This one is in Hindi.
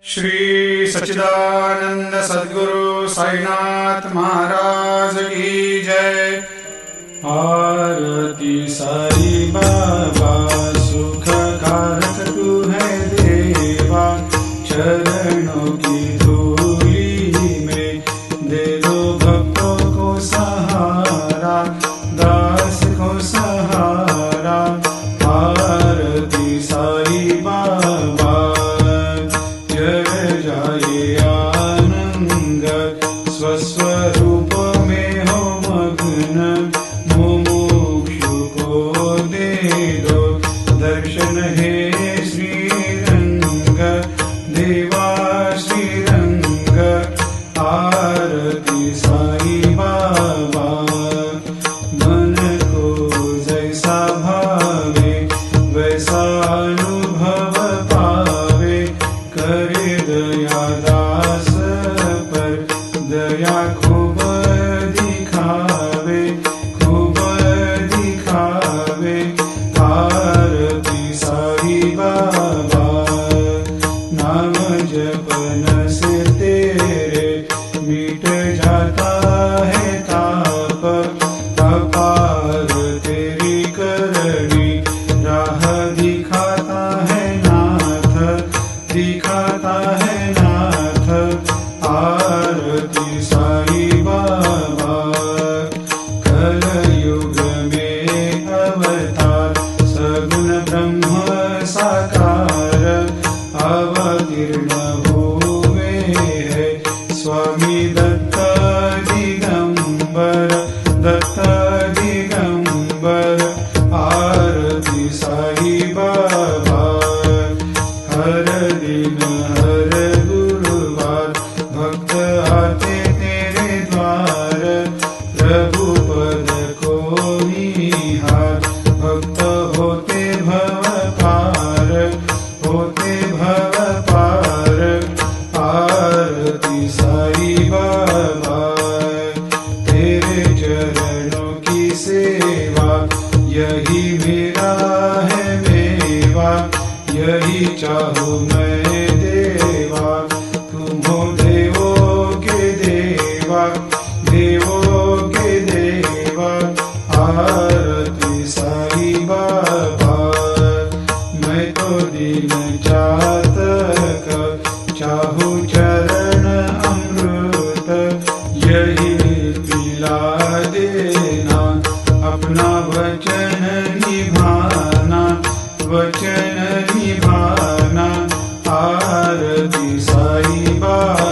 श्री सच्चिदानंद सद्गुरु साईनाथ महाराज की जय। आरती साई बाबा सुख कारक तू है देवा, चरणों की धूली में दे दो भक्तों को सहारा, दास को सहारा। आरती साई बाबा जय जाए आनंद, स्वस्वरूप में हो मग्न, मुमुक्षु को दे दो दर्शन हे श्रीरंग, देवा श्रीरंग। आरती साई बाबा मन को जैसा भावे वैसा अनुभव पावे, करे दया दास पर दया खूब दिखावे, खूब दिखावे। आरती साई बाबा नाम जपन से तेरे मिट जाता है ताप, अपार तेरी करनी राह दिखाता है नाथ, दिखाता है नाथ। आरती साई बाबा कलयुग में अवतार, सगुण ब्रह्म साकार अवतीर्ण हुए है स्वामी दत्त दिगंबर, दत्त दिगंबर। आरती साई बाबा हर दिन हर गुरुवार भक्त आते तेरे द्वार, प्रभु पद को निहार, भक्त होते भव पार, होते भव पार। आरती साई बाबा तेरे चरणों की सेवा, यही मेरा है मेवा, यही चाहूँ मैं देवा। तुम हो देवों के देवा, देवों के देवा। आरती साई बाबा मैं तो दिन चातक, चाहूँ चरण अमृत, यही पिला देना, अपना वचन निभाना, वचन निभाना। आरती साई बाबा